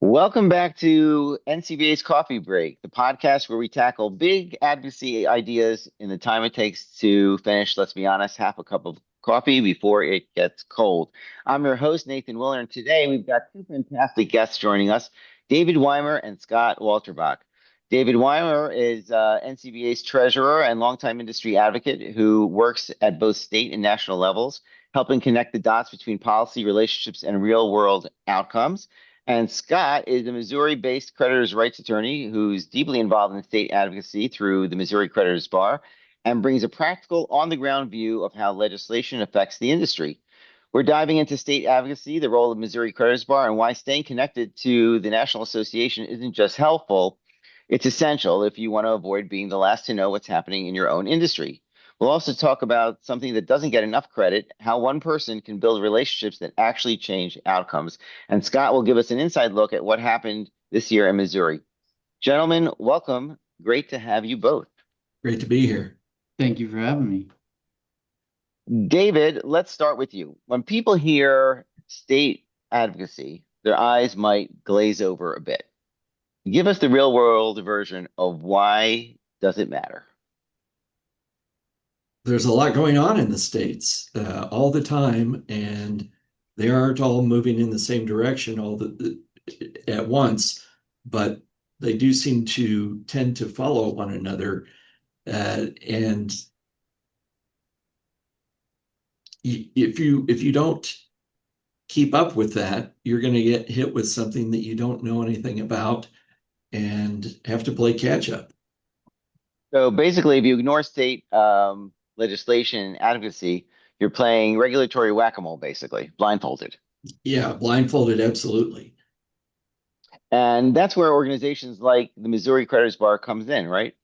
Welcome back to NCBA's Coffee Break, the podcast where we tackle big advocacy ideas in the time it takes to finish, let's be honest, half a cup of coffee before it gets cold. I'm your host, Nathan Willner, and today we've got two fantastic guests joining us, David Weimer and Scott Walterbach. David Weimer is NCBA's treasurer and longtime industry advocate who works at both state and national levels, helping connect the dots between policy, relationships, and real world outcomes. And Scott is a Missouri-based creditors' rights attorney who's deeply involved in state advocacy through the Missouri Creditors Bar and brings a practical, on-the-ground view of how legislation affects the industry. We're diving into state advocacy, the role of Missouri Creditors Bar, and why staying connected to the National Association isn't just helpful, it's essential if you want to avoid being the last to know what's happening in your own industry. We'll also talk about something that doesn't get enough credit, how one person can build relationships that actually change outcomes. And Scott will give us an inside look at what happened this year in Missouri. Gentlemen, welcome. Great to have you both. Great to be here. Thank you for having me. David, let's start with you. When people hear state advocacy, their eyes might glaze over a bit. Give us the real world version of why does it matter? There's a lot going on in the states all the time, and they aren't all moving in the same direction at once, but they do seem to tend to follow one another. And if you don't keep up with that, you're going to get hit with something that you don't know anything about and have to play catch up. So basically, if you ignore state legislation and advocacy, you're playing regulatory whack-a-mole, basically, blindfolded. Yeah, blindfolded, absolutely. And that's where organizations like the Missouri Creditors Bar comes in, right?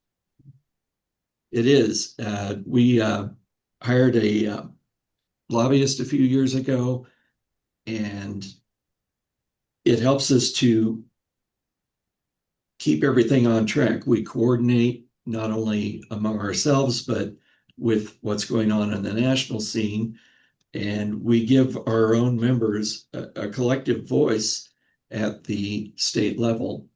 It is. We hired a lobbyist a few years ago, and it helps us to keep everything on track. We coordinate not only among ourselves, but with what's going on in the national scene. And we give our own members a collective voice at the state level.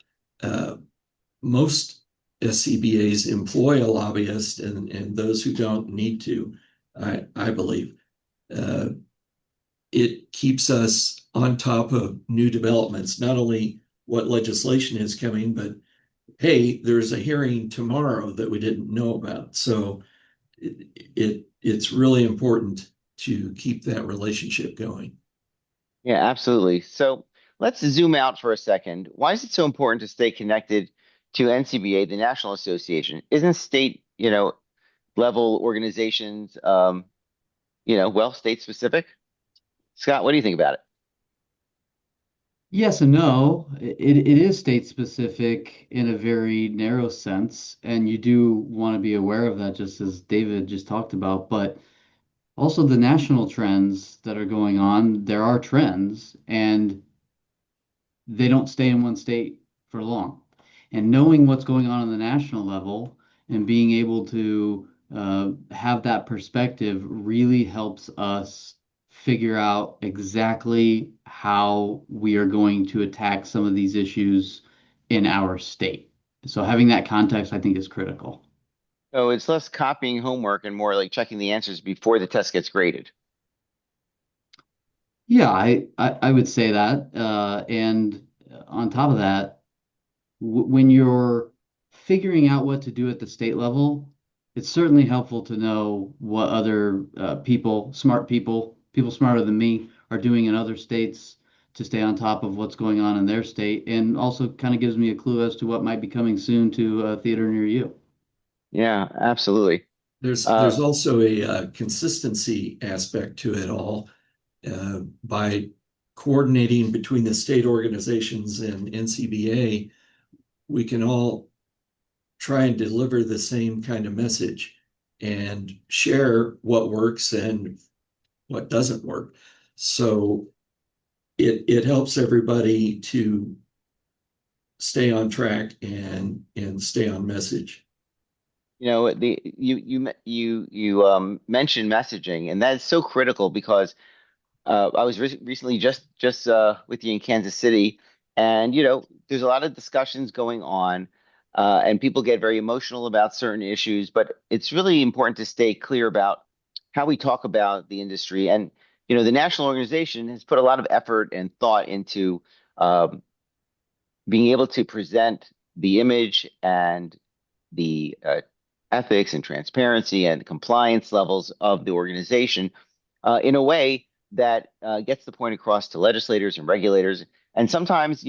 Most SCBAs employ a lobbyist, and those who don't need to, I believe. Uh, it keeps us on top of new developments, not only what legislation is coming, but hey, there's a hearing tomorrow that we didn't know about. So it's really important to keep that relationship going. Yeah, absolutely. So let's zoom out for a second. Why is it so important to stay connected to NCBA, the National Association? Isn't state, level organizations, well, state specific? Scott, what do you think about it? Yes and no. It is state specific in a very narrow sense, and you do want to be aware of that, just as David just talked about. But also the national trends that are going on, there are trends, and they don't stay in one state for long. And knowing what's going on the national level and being able to have that perspective really helps us figure out exactly how we are going to attack some of these issues in our state. So having that context, I think, is critical. So it's less copying homework and more like checking the answers before the test gets graded. Yeah, I would say that. And on top of that, when you're figuring out what to do at the state level, it's certainly helpful to know what other people smarter than me, are doing in other states to stay on top of what's going on in their state, and also kind of gives me a clue as to what might be coming soon to a theater near you. Yeah, absolutely. There's also a consistency aspect to it all. By coordinating between the state organizations and NCBA, we can all try and deliver the same kind of message and share what works and what doesn't work. So it helps everybody to stay on track and stay on message. You mentioned messaging, and that is so critical because I was recently just with you in Kansas City, And, there's a lot of discussions going on, and people get very emotional about certain issues, but it's really important to stay clear about how we talk about the industry. And, the national organization has put a lot of effort and thought into um, being able to present the image and the ethics and transparency and compliance levels of the organization in a way that gets the point across to legislators and regulators. And sometimes,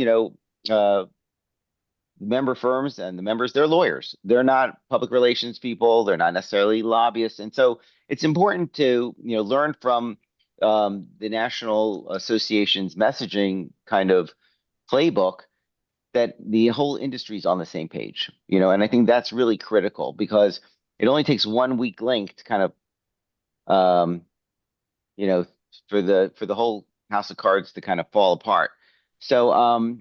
member firms and the members, they're lawyers. They're not public relations people. They're not necessarily lobbyists. And so it's important to, learn from the National Association's messaging kind of playbook that the whole industry is on the same page, and I think that's really critical because it only takes one weak link to kind of, you know, for the whole house of cards to kind of fall apart. So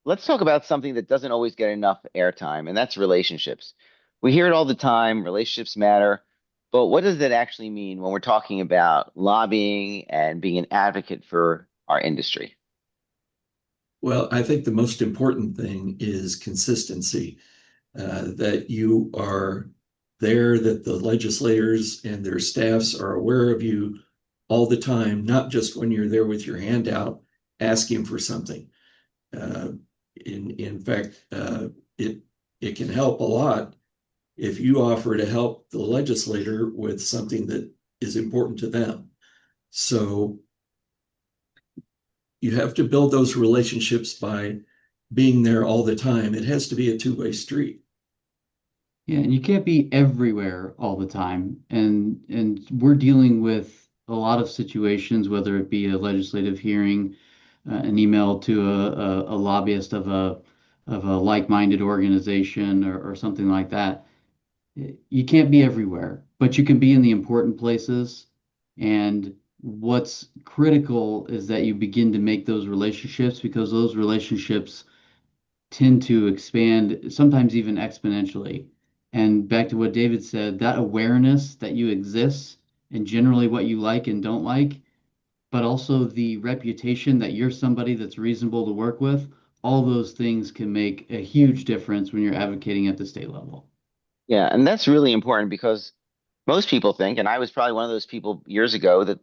let's talk about something that doesn't always get enough airtime, and that's relationships. We hear it all the time, relationships matter, but what does that actually mean when we're talking about lobbying and being an advocate for our industry? Well, I think the most important thing is consistency, that you are there, that the legislators and their staffs are aware of you all the time, not just when you're there with your hand out asking for something. Uh, in fact, it can help a lot if you offer to help the legislator with something that is important to them. So you have to build those relationships by being there all the time. It has to be a two-way street. Yeah, and you can't be everywhere all the time. And we're dealing with a lot of situations, whether it be a legislative hearing, an email to a lobbyist of a like-minded organization or something like that. You can't be everywhere, but you can be in the important places. And what's critical is that you begin to make those relationships because those relationships tend to expand, sometimes even exponentially. And back to what David said, that awareness that you exist and generally what you like and don't like, but also the reputation that you're somebody that's reasonable to work with, all those things can make a huge difference when you're advocating at the state level. Yeah, and that's really important because most people think, and I was probably one of those people years ago that,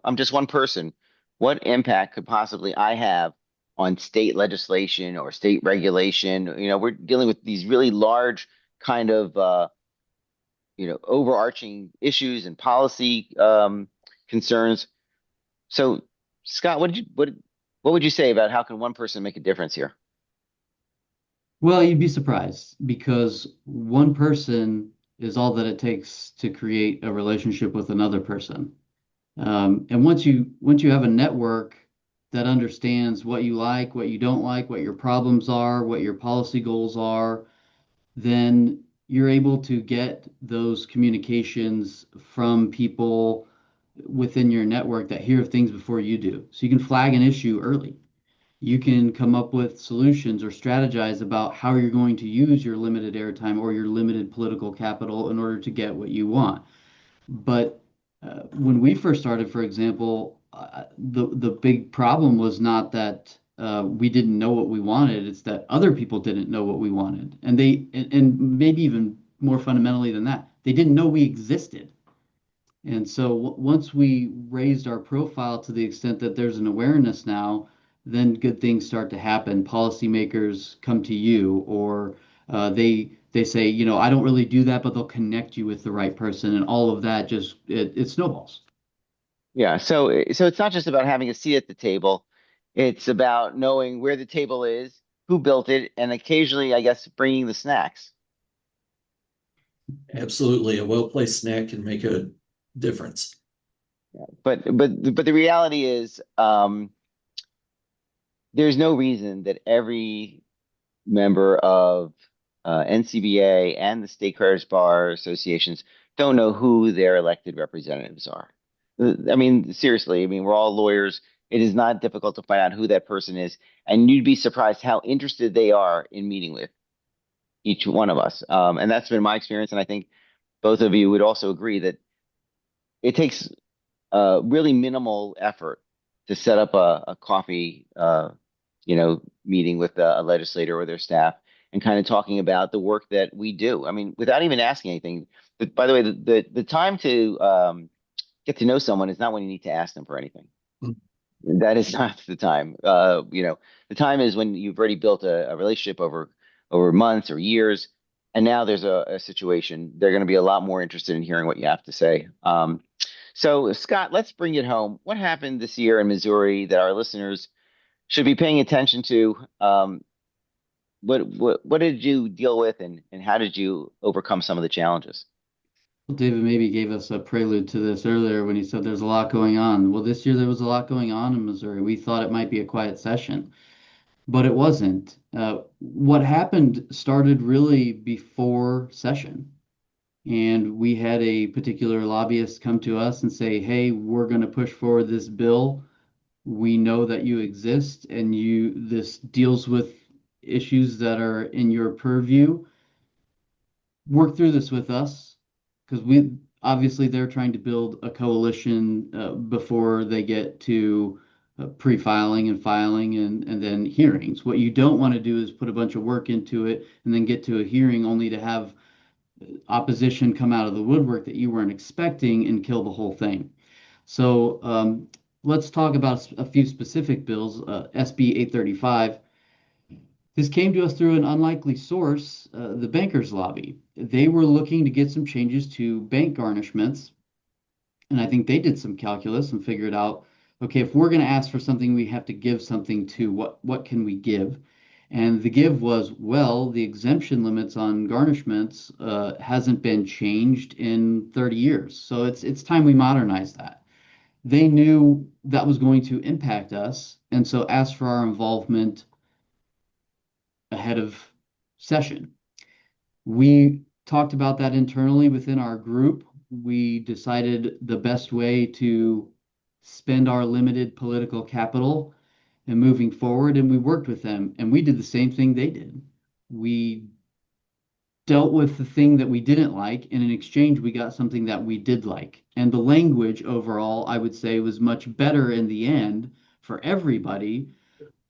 I'm just one person. What impact could possibly I have on state legislation or state regulation? We're dealing with these really large kind of, overarching issues and policy concerns. So, Scott, what would you say about how can one person make a difference here? Well, you'd be surprised because one person is all that it takes to create a relationship with another person. And once you have a network that understands what you like, what you don't like, what your problems are, what your policy goals are, then you're able to get those communications from people within your network that hear things before you do. So you can flag an issue early. You can come up with solutions or strategize about how you're going to use your limited airtime or your limited political capital in order to get what you want. But when we first started, for example, the big problem was not that we didn't know what we wanted; it's that other people didn't know what we wanted, and maybe even more fundamentally than that, they didn't know we existed. And so once we raised our profile to the extent that there's an awareness now, then good things start to happen. Policymakers come to you, or they say, I don't really do that, but they'll connect you with the right person, and all of that just it snowballs. Yeah, so it's not just about having a seat at the table. It's about knowing where the table is, who built it, and occasionally, I guess, bringing the snacks. Absolutely. A well-placed snack can make a difference. But the reality is, there's no reason that every member of NCBA and the state creditors bar associations don't know who their elected representatives are. I mean, seriously, I mean, we're all lawyers. It is not difficult to find out who that person is, and you'd be surprised how interested they are in meeting with each one of us. And that's been my experience, and I think both of you would also agree that it takes really minimal effort to set up a coffee meeting with a legislator or their staff and kind of talking about the work that we do. I mean, without even asking anything. But by the way, the time to get to know someone is not when you need to ask them for anything. That is not the time. The time is when you've already built a relationship over months or years, and now there's a situation. They're going to be a lot more interested in hearing what you have to say. So, Scott, let's bring it home. What happened this year in Missouri that our listeners should be paying attention to? What did you deal with, and how did you overcome some of the challenges? David maybe gave us a prelude to this earlier when he said there's a lot going on. Well, this year there was a lot going on in Missouri. We thought it might be a quiet session, but it wasn't. What happened started really before session. And we had a particular lobbyist come to us and say, hey, we're going to push forward this bill. We know that you exist and this deals with issues that are in your purview. Work through this with us because we obviously they're trying to build a coalition before they get to pre-filing and filing and then hearings. What you don't want to do is put a bunch of work into it and then get to a hearing only to have opposition come out of the woodwork that you weren't expecting and kill the whole thing. So let's talk about a few specific bills. SB 835. This came to us through an unlikely source, the bankers lobby. They were looking to get some changes to bank garnishments. And I think they did some calculus and figured out, okay, if we're going to ask for something, we have to give something to what can we give? And the give was, well, the exemption limits on garnishments hasn't been changed in 30 years. So it's time we modernize that. They knew that was going to impact us, and so asked for our involvement ahead of session. We talked about that internally within our group. We decided the best way to spend our limited political capital and moving forward, and we worked with them, and we did the same thing they did. We dealt with the thing that we didn't like, and in exchange, we got something that we did like. And the language overall, I would say, was much better in the end for everybody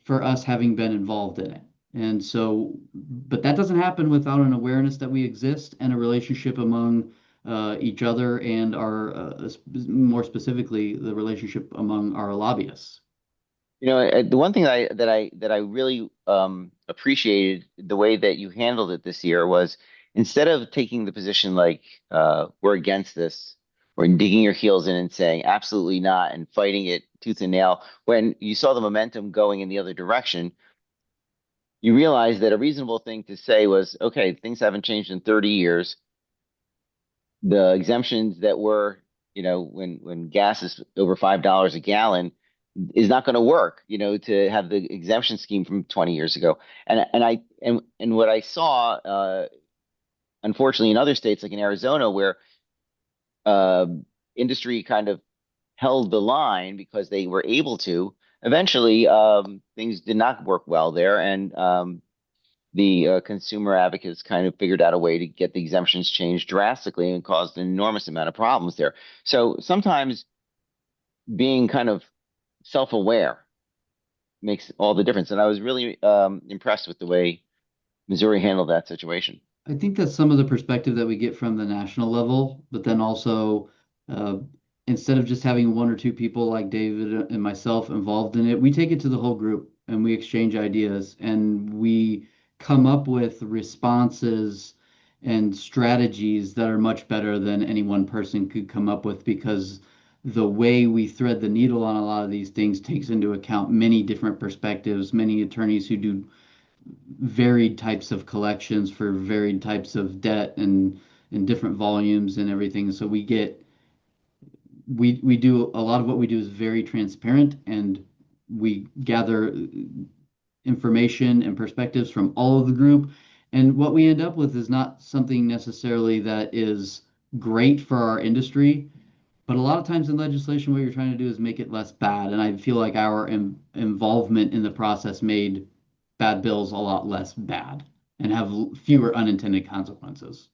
for us having been involved in it. And so, but that doesn't happen without an awareness that we exist and a relationship among each other and more specifically, the relationship among our lobbyists. The one thing that I really appreciated the way that you handled it this year was instead of taking the position like we're against this or digging your heels in and saying absolutely not and fighting it tooth and nail, when you saw the momentum going in the other direction, you realized that a reasonable thing to say was, okay, things haven't changed in 30 years. The exemptions that were, when gas is over $5 a gallon is not going to work, to have the exemption scheme from 20 years ago. And what I saw, unfortunately, in other states like in Arizona, where uh, industry kind of held the line because they were able to, eventually things did not work well there, and the consumer advocates kind of figured out a way to get the exemptions changed drastically and caused an enormous amount of problems there. So sometimes being kind of self-aware makes all the difference. And I was really impressed with the way Missouri handled that situation. I think that's some of the perspective that we get from the national level, but then also uh, instead of just having one or two people like David and myself involved in it, we take it to the whole group and we exchange ideas and we come up with responses and strategies that are much better than any one person could come up with because the way we thread the needle on a lot of these things takes into account many different perspectives, many attorneys who do varied types of collections for varied types of debt and in different volumes and everything. So we do a lot of what we do is very transparent and we gather information and perspectives from all of the group. And what we end up with is not something necessarily that is great for our industry, but a lot of times in legislation, what you're trying to do is make it less bad. And I feel like our involvement in the process made bad bills a lot less bad and have fewer unintended consequences.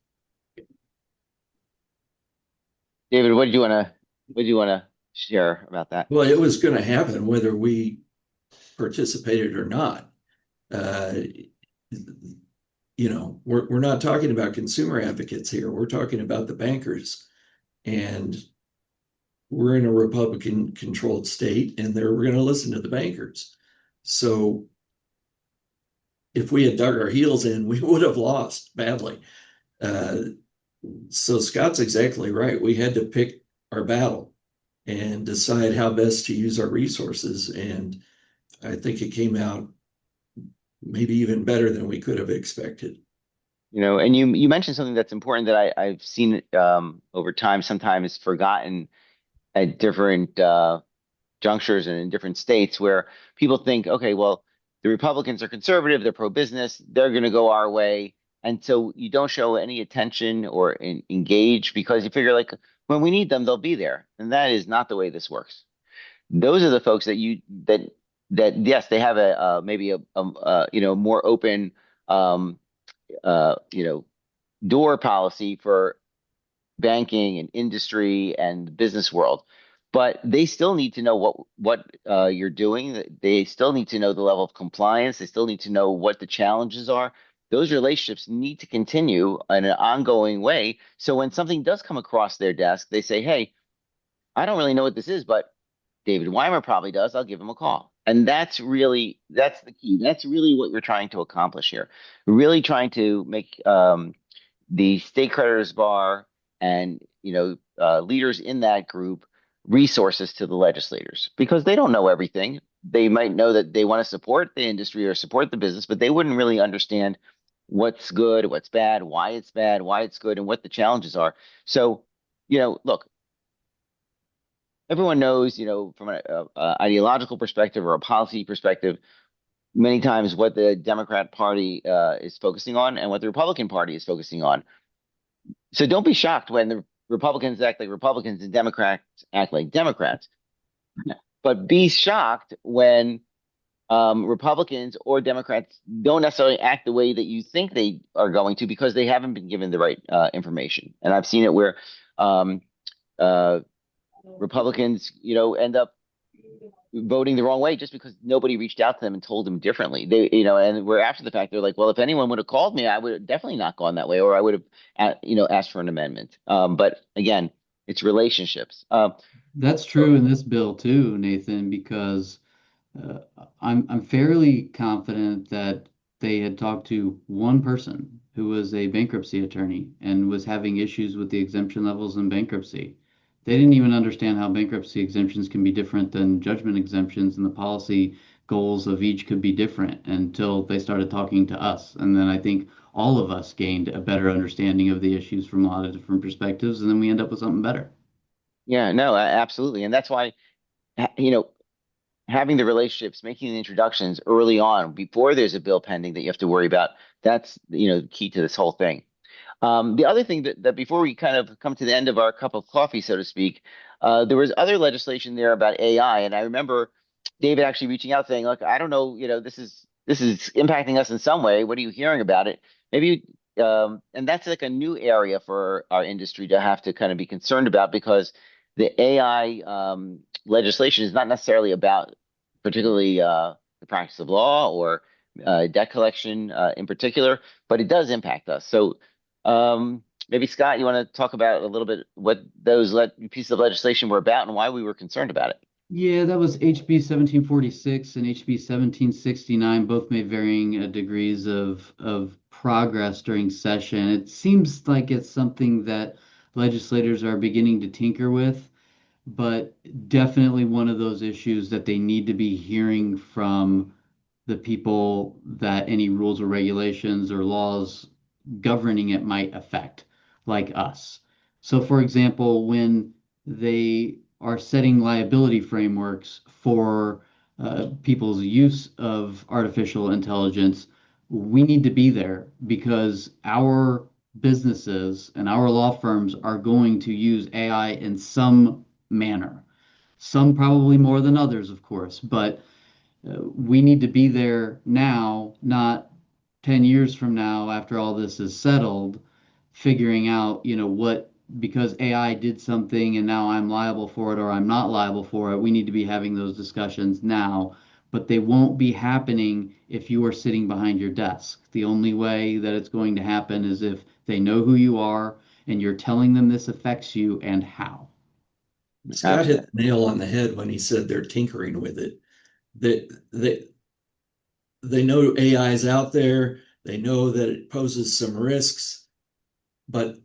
David, what do you want to share about that? Well, it was going to happen whether we participated or not. Uh, we're not talking about consumer advocates here. We're talking about the bankers. And we're in a Republican controlled state, and we're going to listen to the bankers. So if we had dug our heels in, we would have lost badly. Uh, so Scott's exactly right. We had to pick our battle and decide how best to use our resources. And I think it came out maybe even better than we could have expected. And you mentioned something that's important that I've seen over time, sometimes forgotten at different junctures and in different states, where people think, okay, well, the Republicans are conservative, they're pro-business, they're going to go our way. And so you don't show any attention or engage because you figure like when we need them, they'll be there. And that is not the way this works. Those are the folks that yes, they have maybe a more open um, door policy for banking and industry and business world, but they still need to know what you're doing. They still need to know the level of compliance. They still need to know what the challenges are. Those relationships need to continue in an ongoing way. So when something does come across their desk, they say, "Hey, I don't really know what this is, but David Weimer probably does. I'll give him a call." And that's the key. That's really what we're trying to accomplish here. We're really trying to make the state creditors bar and leaders in that group resources to the legislators because they don't know everything. They might know that they want to support the industry or support the business, but they wouldn't really understand what's good, what's bad, why it's good, and what the challenges are. So, look, everyone knows, from an ideological perspective or a policy perspective, many times what the Democrat Party is focusing on and what the Republican Party is focusing on. So don't be shocked when the Republicans act like Republicans and Democrats act like Democrats. But be shocked when Republicans or Democrats don't necessarily act the way that you think they are going to because they haven't been given the right information. And I've seen it where um, uh, Republicans, end up voting the wrong way just because nobody reached out to them and told them differently. And we're after the fact, they're like, well, if anyone would have called me, I would have definitely not gone that way, or I would have, asked for an amendment. But again, it's relationships. That's true in this bill too, Nathan, because uh, I'm fairly confident that they had talked to one person who was a bankruptcy attorney and was having issues with the exemption levels in bankruptcy. They didn't even understand how bankruptcy exemptions can be different than judgment exemptions, and the policy goals of each could be different until they started talking to us. And then I think all of us gained a better understanding of the issues from a lot of different perspectives, and then we end up with something better. Yeah, no, absolutely. And that's why, having the relationships, making the introductions early on before there's a bill pending that you have to worry about, that's, the key to this whole thing. The other thing that before we kind of come to the end of our cup of coffee, so to speak, there was other legislation there about AI, and I remember David actually reaching out saying, "Look, I don't know, this is impacting us in some way. What are you hearing about it? Maybe." And that's like a new area for our industry to have to kind of be concerned about because the AI legislation is not necessarily about particularly the practice of law or debt collection in particular, but it does impact us. So maybe Scott, you want to talk about a little bit what those pieces of legislation were about and why we were concerned about it? Yeah, that was HB 1746 and HB 1769, both made varying degrees of progress during session. It seems like it's something that legislators are beginning to tinker with, but definitely one of those issues that they need to be hearing from the people that any rules or regulations or laws governing it might affect, like us. So, for example, when they are setting liability frameworks for people's use of artificial intelligence, we need to be there because our businesses and our law firms are going to use AI in some manner. Some probably more than others, of course, but we need to be there now, not 10 years from now after all this is settled, figuring out, what, because AI did something and now I'm liable for it or I'm not liable for it. We need to be having those discussions now but they won't be happening if you are sitting behind your desk. The only way that it's going to happen is if they know who you are and you're telling them this affects you and how. Scott hit the nail on the head when he said they're tinkering with it. They they they know AI is out there. They know that it poses some risks, but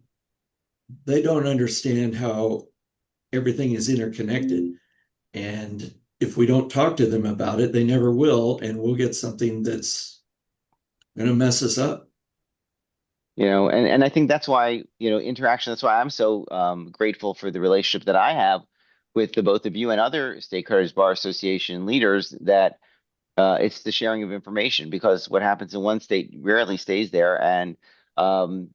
they don't understand how everything is interconnected. And if we don't talk to them about it, they never will, and we'll get something that's going to mess us up. And I think that's why, interaction, that's why I'm so grateful for the relationship that I have with the both of you and other State Creditors Bar Association leaders, that it's the sharing of information, because what happens in one state rarely stays there. And um,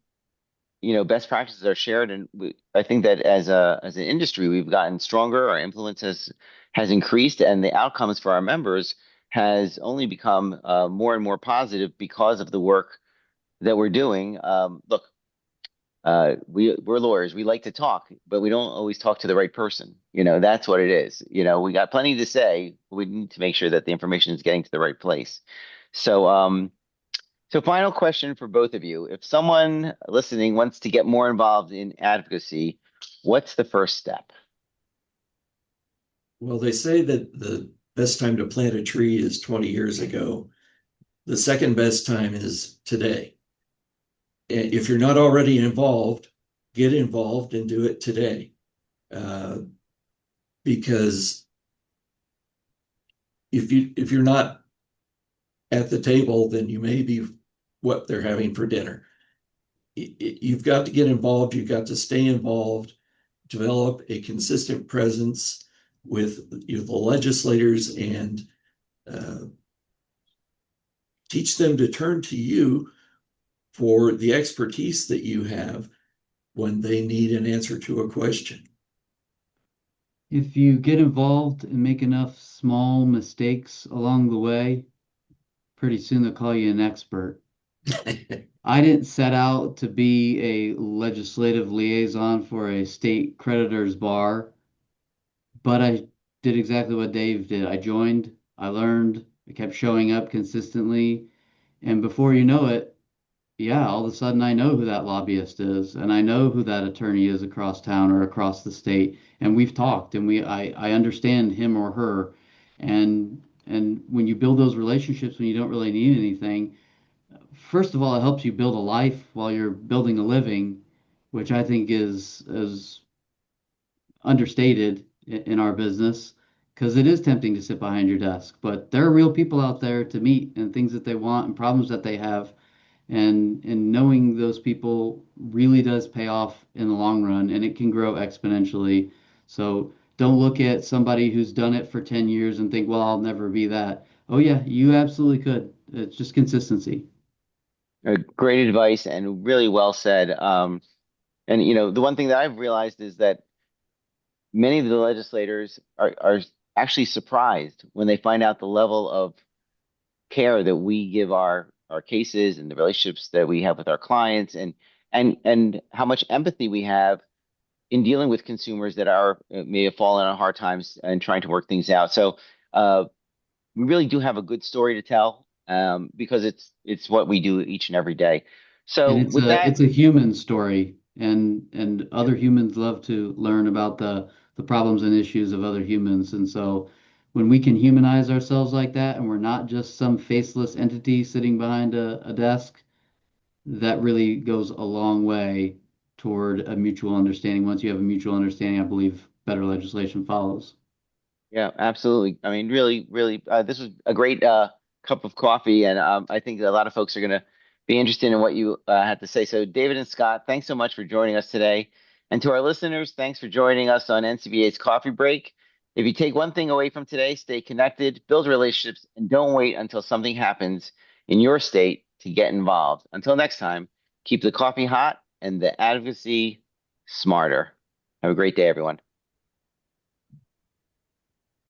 best practices are shared, and I think that as an industry, we've gotten stronger. Our influence has increased, and the outcomes for our members has only become more and more positive because of the work that we're doing. Look, we're lawyers. We like to talk, but we don't always talk to the right person. That's what it is. We got plenty to say, but we need to make sure that the information is getting to the right place. So, so final question for both of you. If someone listening wants to get more involved in advocacy, what's the first step? Well, they say that the best time to plant a tree is 20 years ago. The second best time is today. If you're not already involved, get involved and do it today. Because if you're not at the table, then you may be what they're having for dinner. You've got to get involved. You've got to stay involved, develop a consistent presence with the legislators, and teach them to turn to you for the expertise that you have when they need an answer to a question. If you get involved and make enough small mistakes along the way, pretty soon they'll call you an expert. I didn't set out to be a legislative liaison for a state creditors bar, but I did exactly what Dave did. I joined, I learned, I kept showing up consistently, and before you know it, yeah, all of a sudden I know who that lobbyist is, and I know who that attorney is across town or across the state, and we've talked, and I understand him or her, and when you build those relationships when you don't really need anything, first of all, it helps you build a life while you're building a living, which I think is understated in our business because it is tempting to sit behind your desk, but there are real people out there to meet and things that they want and problems that they have. And knowing those people really does pay off in the long run and it can grow exponentially. So don't look at somebody who's done it for 10 years and think, well, I'll never be that. Oh, yeah, you absolutely could. It's just consistency. Great advice and really well said. And the one thing that I've realized is that many of the legislators are actually surprised when they find out the level of care that we give our cases and the relationships that we have with our clients, and how much empathy we have in dealing with consumers that are may have fallen on hard times and trying to work things out. So we really do have a good story to tell, because it's what we do each and every day. And So it's with a that, it's a human story, and other humans love to learn about the problems and issues of other humans. And so when we can humanize ourselves like that, and we're not just some faceless entity sitting behind a desk, that really goes a long way toward a mutual understanding. Once you have a mutual understanding, I believe better legislation follows. yeah, absolutely. I mean, really, really, this was a great cup of coffee, and I think a lot of folks are going to be interested in what you had to say. So, David and Scott, thanks so much for joining us today. And to our listeners, thanks for joining us on NCBA's Coffee Break. If you take one thing away from today, stay connected, build relationships, and don't wait until something happens in your state to get involved. Until next time, keep the coffee hot and the advocacy smarter. Have a great day, everyone.